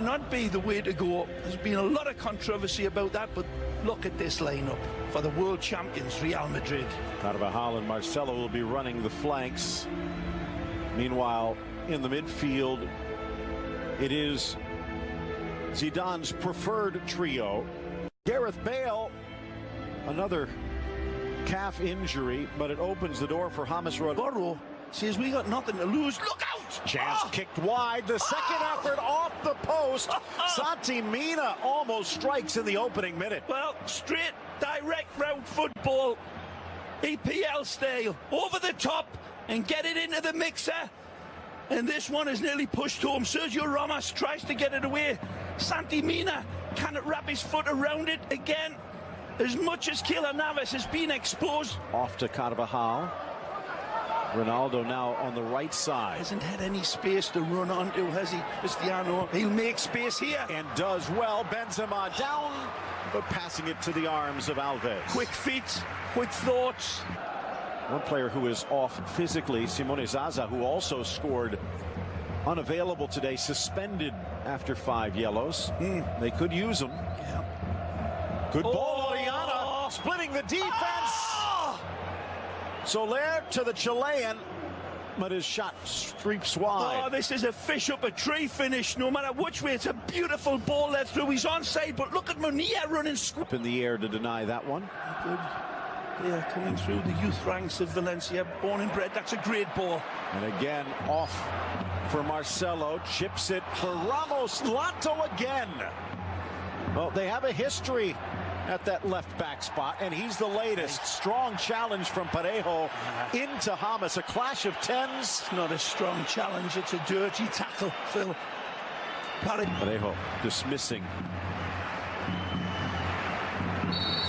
Not be the way to go. There's been a lot of controversy about that, but look at this lineup for the world champions Real Madrid. Carvajal and Marcelo will be running the flanks. Meanwhile, in the midfield, it is Zidane's preferred trio. Gareth Bale, another calf injury, but it opens the door for James Rodríguez. Says we got nothing to lose. Look out! Chance kicked wide. The second effort off the post. Santi Mina almost strikes in the opening minute. Well, straight, direct route football, EPL style, over the top and get it into the mixer. And this one is nearly pushed home. Sergio Ramos tries to get it away. Santi Mina cannot wrap his foot around it again. As much as Keylor Navas has been exposed. Off to Carvajal. Ronaldo now on the right side. Hasn't had any space to run onto, has he, Cristiano? He'll make space here. And does well. Benzema down, but passing it to the arms of Alves. Quick feet, quick thoughts. One player who is off physically, Simone Zaza, who also scored, unavailable today, suspended after 5 yellows. They could use him. Yeah. Good ball, Oriana, splitting the defense. Soler to the Chilean, but his shot streaks wide. Oh, this is a fish up a tree finish, no matter which way. It's a beautiful ball led through. He's onside, but look at Munir running. Up in the air to deny that one. Good. Yeah, coming through the youth ranks of Valencia, born and bred. That's a great ball. And again, off for Marcelo. Chips it for Ramos. Lato again. Well, they have a history at that left back spot, and he's the latest. Strong challenge from Parejo into James. A clash of tens. It's not a strong challenge, it's a dirty tackle, Phil. Parejo dismissing.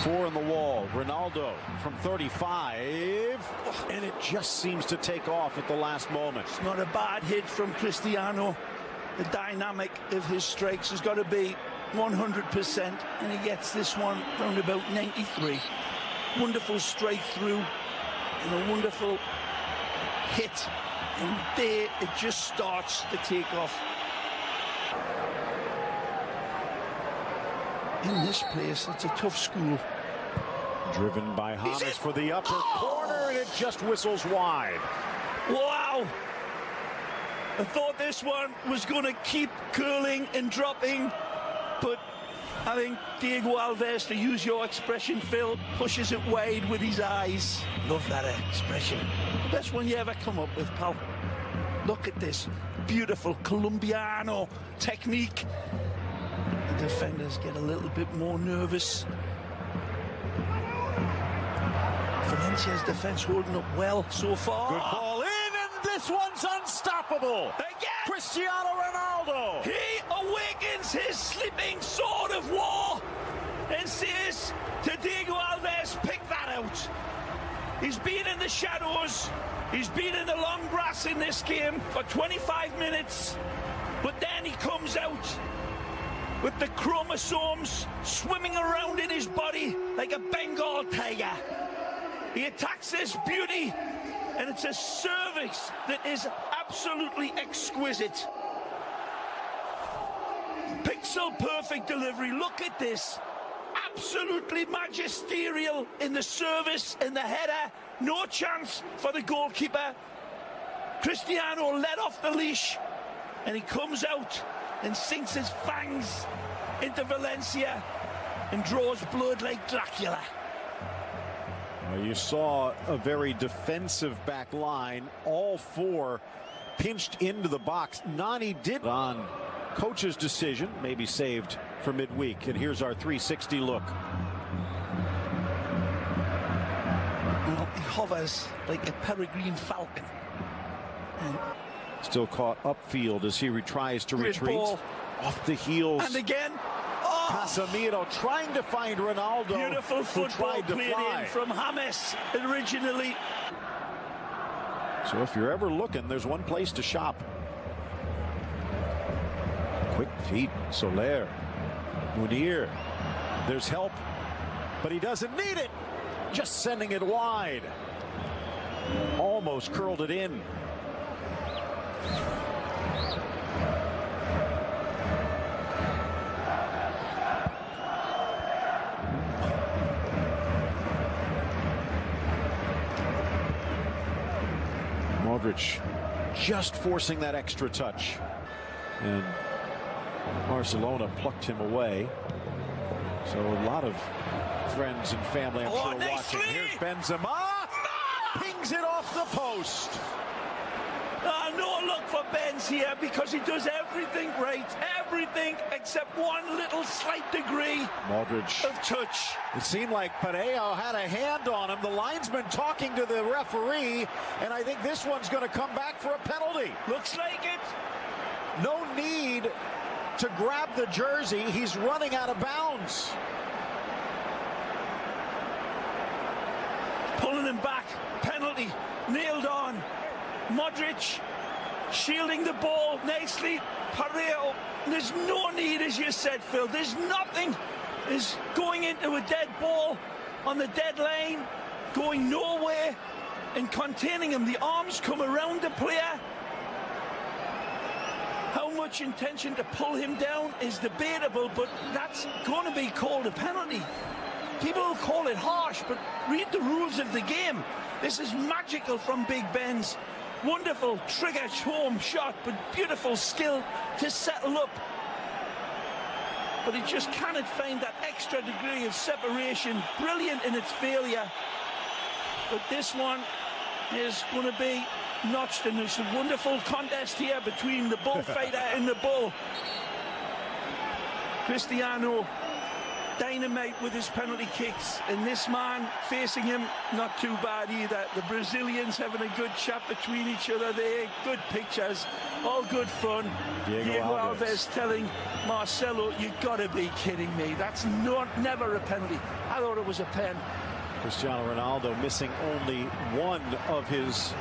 4 in the wall. Ronaldo from 35, and it just seems to take off at the last moment. It's not a bad hit from Cristiano. The dynamic of his strikes has got to be 100%, and he gets this one round about 93. Wonderful strike through and a wonderful hit, and there it just starts to take off. In this place, it's a tough school. Driven by James for the upper corner, and it just whistles wide. Wow! I thought this one was going to keep curling and dropping, but I think Diego Alves, to use your expression, Phil, pushes it wide with his eyes. Love that expression. The best one you ever come up with, pal. Look at this beautiful Colombiano technique. The defenders get a little bit more nervous. Valencia's defense holding up well so far. Good ball in, and this one's unstoppable. Again! Cristiano Ronaldo. He awakens his sleeping sword of war and says to Diego Alves, pick that out. He's been in the shadows. He's been in the long grass in this game for 25 minutes. But then he comes out with the chromosomes swimming around in his body like a Bengal tiger. He attacks this beauty, and it's a service that is absolutely exquisite. Pixel perfect delivery. Look at this. Absolutely magisterial in the service, in the header. No chance for the goalkeeper. Cristiano let off the leash, and he comes out and sinks his fangs into Valencia and draws blood like Dracula. You saw a very defensive back line. All 4 pinched into the box. Nani did on coach's decision, maybe saved for midweek. And here's our 360 look. Well, he hovers like a peregrine falcon. And still caught upfield as he tries to retreat. Ball. Off the heels. And again. Casemiro trying to find Ronaldo. Beautiful football played in from James originally. So if you're ever looking, there's one place to shop. Quick feet, Soler, Munir. There's help, but he doesn't need it. Just sending it wide. Almost curled it in. Modric just forcing that extra touch. And Barcelona plucked him away. So a lot of friends and family, I'm sure, watching. Here's Benzema. Pings it off the post. No look for Benz here because he does everything right. Everything except one little slight degree Modric of touch. It seemed like Parejo had a hand on him. The linesman talking to the referee, and I think this one's going to come back for a penalty. Looks like it. No need to grab the jersey. He's running out of bounds. Pulling him back. Penalty. Nailed on. Modric shielding the ball nicely. Parejo. There's no need, as you said, Phil. There's nothing. Is going into a dead ball on the dead line, going nowhere and containing him. The arms come around the player. How much intention to pull him down is debatable, but that's going to be called a penalty. People will call it harsh, but read the rules of the game. This is magical from Big Ben's. Wonderful trigger home shot, but beautiful skill to settle up. But he just cannot find that extra degree of separation. Brilliant in its failure. But this one is going to be notched, and there's a wonderful contest here between the bullfighter and the bull. Cristiano, dynamite with his penalty kicks, and this man facing him, not too bad either. The Brazilians having a good chat between each other there. Good pictures, all good fun. Diego Alves telling Marcelo, you gotta be kidding me. That's never a penalty. I thought it was a pen. Cristiano Ronaldo missing only one of his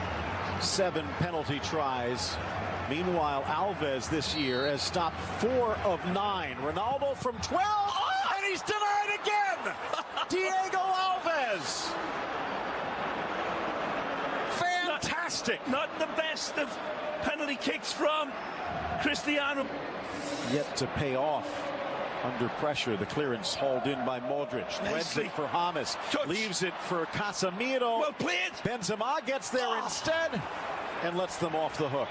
7 penalty tries. Meanwhile, Alves this year has stopped 4 of 9. Ronaldo from 12, and he's denied again! Diego Alves! Fantastic! Not the best of penalty kicks from Cristiano. Yet to pay off under pressure. The clearance hauled in by Modric. Threads it for James. Leaves it for Casemiro. Well played. Benzema gets there instead and lets them off the hook.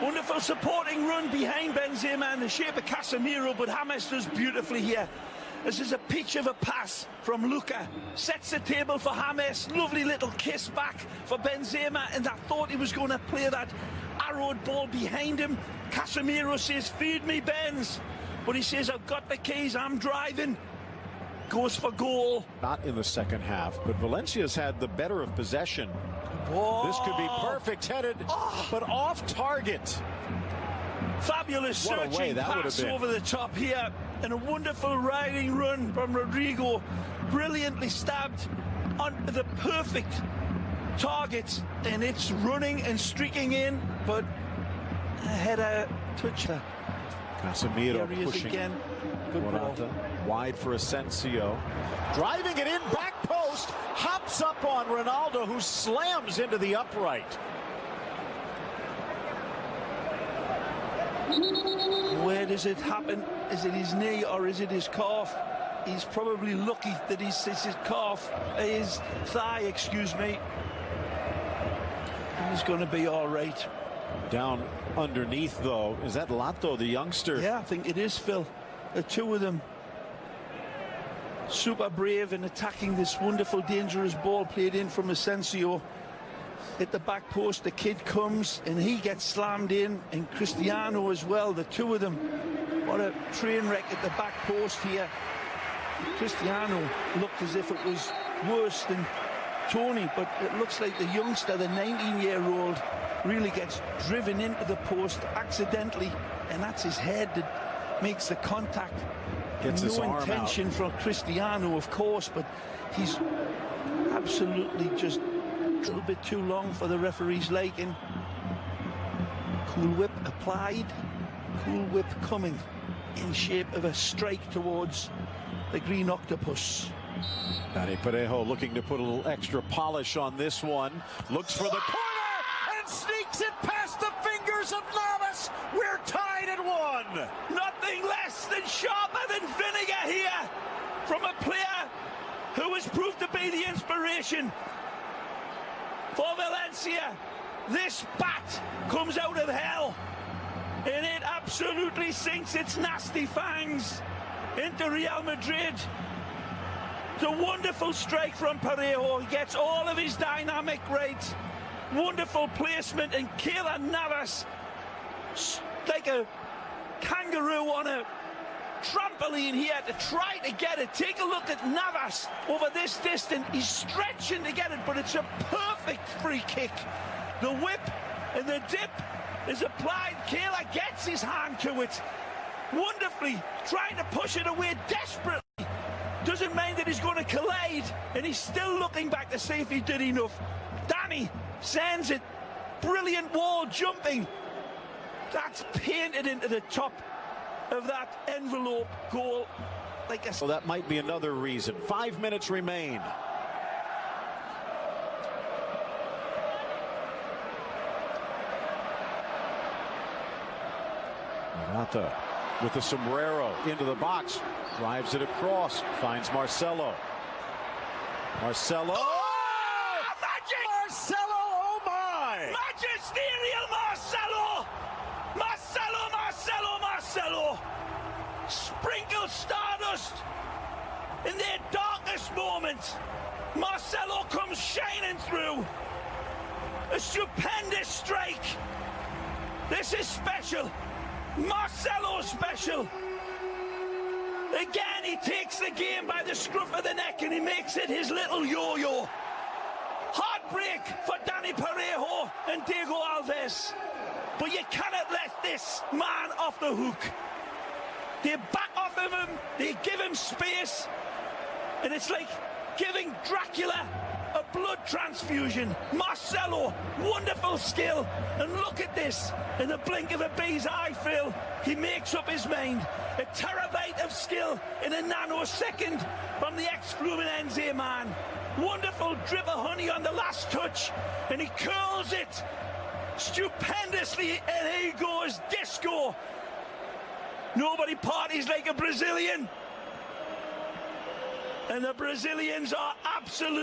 Wonderful supporting run behind Benzema in the shape of Casemiro, but James does beautifully here. This is a pitch of a pass from Luka. Sets the table for James. Lovely little kiss back for Benzema, and I thought he was going to play that arrowed ball behind him. Casemiro says, feed me, Benz. But he says, I've got the keys, I'm driving. Goes for goal. Not in the second half, but Valencia's had the better of possession. Whoa. This could be perfect headed, but off target. Fabulous searching pass over the top here, and a wonderful riding run from Rodrigo. Brilliantly stabbed on the perfect target, and it's running and streaking in, but a header toucher. Casemiro pushing again. Good ball. Wide for Asensio. Driving it in, back post, hops up on Ronaldo, who slams into the upright. Where does it happen? Is it his knee or is it his calf? He's probably lucky that it's his calf, his thigh, excuse me. He's going to be all right. Down underneath, though, is that Lato, the youngster? Yeah, I think it is, Phil. The two of them super brave in attacking this wonderful, dangerous ball played in from Asensio. At the back post, the kid comes and he gets slammed in, and Cristiano as well. The two of them, what a train wreck at the back post here. Cristiano looked as if it was worse than Tony, but it looks like the youngster, the 19-year-old, really gets driven into the post accidentally, and that's his head that makes the contact. Gets his arm out. No intention from Cristiano, of course, but he's absolutely just a little bit too long for the referee's liking. Cool whip applied, cool whip coming in shape of a strike towards the green octopus. Dani Parejo looking to put a little extra polish on this one. Looks for the corner and sneaks it past the fingers of Navas. We're tied at 1. Nothing less than sharper than vinegar here from a player who has proved to be the inspiration for Valencia. this bat comes out of hell and it absolutely sinks its nasty fangs into Real Madrid. It's a wonderful strike from Parejo. He gets all of his dynamic right. Wonderful placement, and Keylor Navas, like a kangaroo on a trampoline here to try to get it. Take a look at Navas over this distance. He's stretching to get it, but it's a perfect free kick. The whip and the dip is applied. Keylor gets his hand to it wonderfully, trying to push it away desperately. Doesn't mind that he's going to collide, and he's still looking back to see if he did enough. Danny sends it. Brilliant wall jumping. That's painted into the top of that envelope goal. Like so that might be another reason. 5 minutes remain. Morata with the sombrero into the box, drives it across, finds Marcelo. Marcelo. Oh, magic! Marcelo, oh my! Magisterial Marcelo! Marcelo, Marcelo, Marcelo! Sprinkle stardust in their darkest moment. Marcelo comes shining through. A stupendous strike. This is special. Marcelo special. Again, he takes the game by the scruff of the neck and he makes it his little yo-yo. Heartbreak for Danny Parejo and Diego Alves. But you cannot let this man off the hook. They back off of him, they give him space, and it's like giving Dracula a blood transfusion. Marcelo, wonderful skill, and look at this. In the blink of a bee's eye, Phil, he makes up his mind. A terabyte of skill in a nanosecond from the ex-Fluminense man. Wonderful drip of honey on the last touch, and he curls it stupendously, and he goes disco. Nobody parties like a Brazilian, and the Brazilians are absolutely